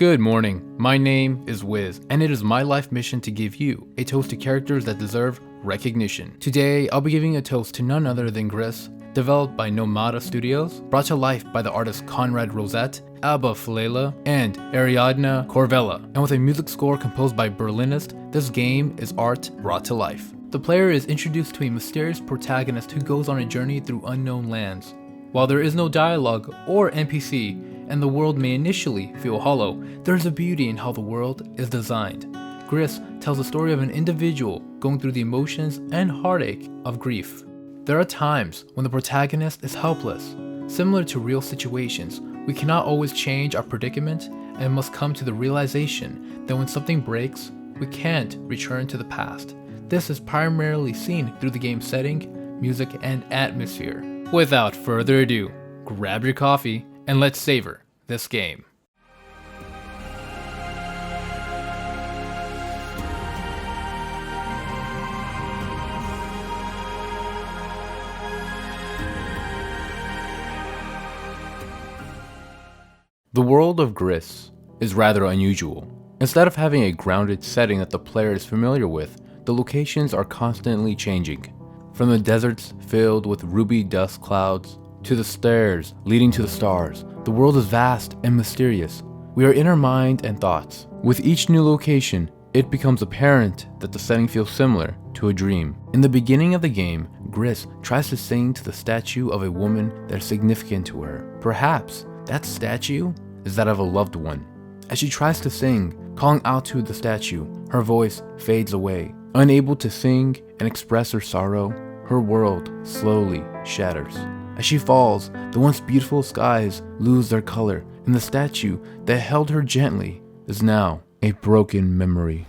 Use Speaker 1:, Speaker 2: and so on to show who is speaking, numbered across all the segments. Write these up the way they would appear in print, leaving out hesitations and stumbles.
Speaker 1: Good morning, my name is Wiz, and it is my life mission to give you a toast to characters that deserve recognition. Today, I'll be giving a toast to none other than Gris, developed by Nomada Studios, brought to life by the artists Conrad Roset, Alba Filella, and Ariadna Cervelló. And with a music score composed by Berlinist, this game is art brought to life. The player is introduced to a mysterious protagonist who goes on a journey through unknown lands. While there is no dialogue or NPC, and the world may initially feel hollow, there is a beauty in how the world is designed. Gris tells the story of an individual going through the emotions and heartache of grief. There are times when the protagonist is helpless. Similar to real situations, we cannot always change our predicament and must come to the realization that when something breaks, we can't return to the past. This is primarily seen through the game's setting, music, and atmosphere. Without further ado, grab your coffee and let's savor this game. The world of Gris is rather unusual. Instead of having a grounded setting that the player is familiar with, the locations are constantly changing. From the deserts filled with ruby dust clouds, to the stairs leading to the stars, the world is vast and mysterious. We are in our mind and thoughts. With each new location, it becomes apparent that the setting feels similar to a dream. In the beginning of the game, Gris tries to sing to the statue of a woman that is significant to her. Perhaps that statue is that of a loved one. As she tries to sing, calling out to the statue, her voice fades away. Unable to sing and express her sorrow, her world slowly shatters. As she falls, the once beautiful skies lose their color, and the statue that held her gently is now a broken memory.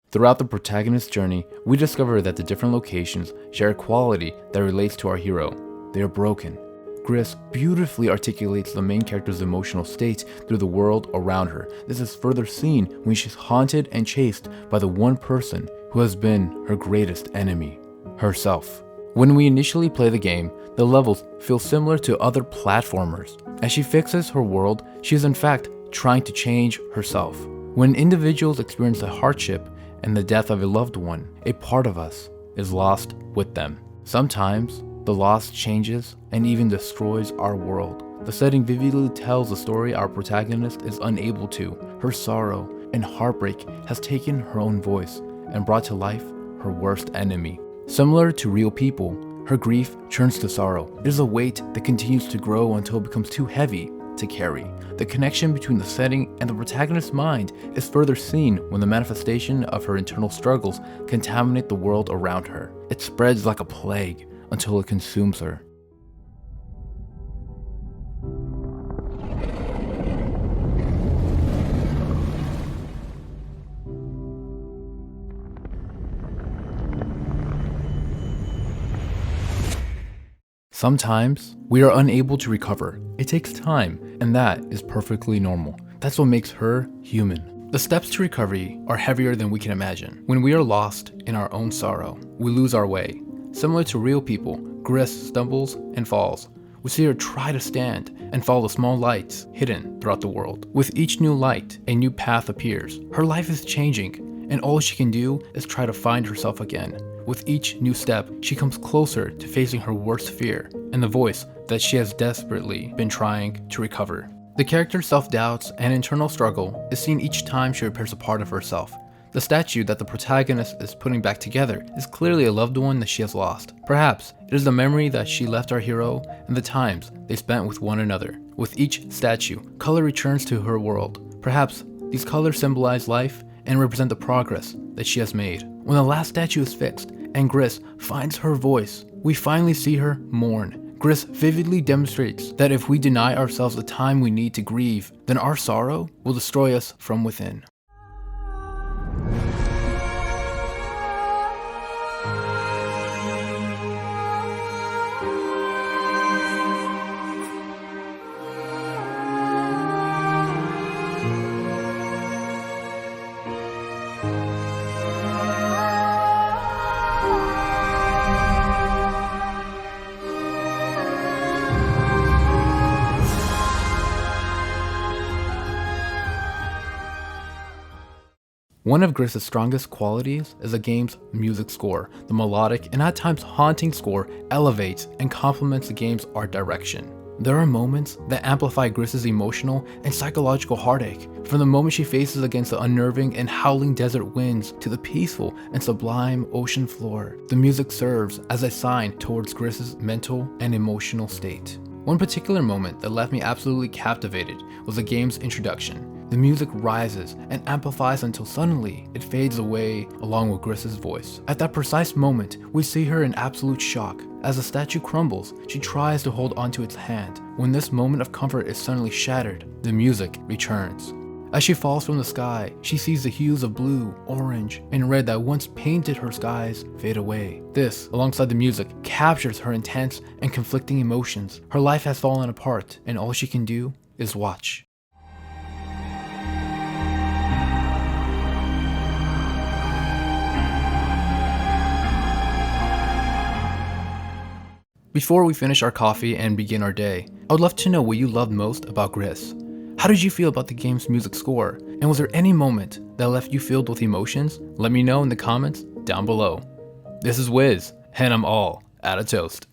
Speaker 1: Throughout the protagonist's journey, we discover that the different locations share a quality that relates to our hero. They are broken. Gris beautifully articulates the main character's emotional state through the world around her. This is further seen when she's haunted and chased by the one person who has been her greatest enemy, herself. When we initially play the game, the levels feel similar to other platformers. As she fixes her world, she is in fact trying to change herself. When individuals experience the hardship and the death of a loved one, a part of us is lost with them. Sometimes, the loss changes and even destroys our world. The setting vividly tells the story our protagonist is unable to. Her sorrow and heartbreak has taken her own voice and brought to life her worst enemy. Similar to real people, her grief turns to sorrow. It is a weight that continues to grow until it becomes too heavy to carry. The connection between the setting and the protagonist's mind is further seen when the manifestation of her internal struggles contaminate the world around her. It spreads like a plague until it consumes her. Sometimes, we are unable to recover. It takes time, and that is perfectly normal. That's what makes her human. The steps to recovery are heavier than we can imagine. When we are lost in our own sorrow, we lose our way. Similar to real people, Gris stumbles and falls. We see her try to stand and follow the small lights hidden throughout the world. With each new light, a new path appears. Her life is changing, and all she can do is try to find herself again. With each new step, she comes closer to facing her worst fear and the voice that she has desperately been trying to recover. The character's self-doubts and internal struggle is seen each time she repairs a part of herself. The statue that the protagonist is putting back together is clearly a loved one that she has lost. Perhaps it is the memory that she left our hero and the times they spent with one another. With each statue, color returns to her world. Perhaps these colors symbolize life and represent the progress that she has made. When the last statue is fixed and Gris finds her voice, we finally see her mourn. Gris vividly demonstrates that if we deny ourselves the time we need to grieve, then our sorrow will destroy us from within. One of Gris's strongest qualities is the game's music score. The melodic and at times haunting score elevates and complements the game's art direction. There are moments that amplify Gris's emotional and psychological heartache, from the moment she faces against the unnerving and howling desert winds to the peaceful and sublime ocean floor. The music serves as a sign towards Gris's mental and emotional state. One particular moment that left me absolutely captivated was the game's introduction. The music rises and amplifies until suddenly it fades away along with Gris's voice. At that precise moment, we see her in absolute shock. As the statue crumbles, she tries to hold onto its hand. When this moment of comfort is suddenly shattered, the music returns. As she falls from the sky, she sees the hues of blue, orange, and red that once painted her skies fade away. This, alongside the music, captures her intense and conflicting emotions. Her life has fallen apart, and all she can do is watch. Before we finish our coffee and begin our day, I would love to know what you loved most about Gris. How did you feel about the game's music score? And was there any moment that left you filled with emotions? Let me know in the comments down below. This is Wiz, and I'm all out of toast.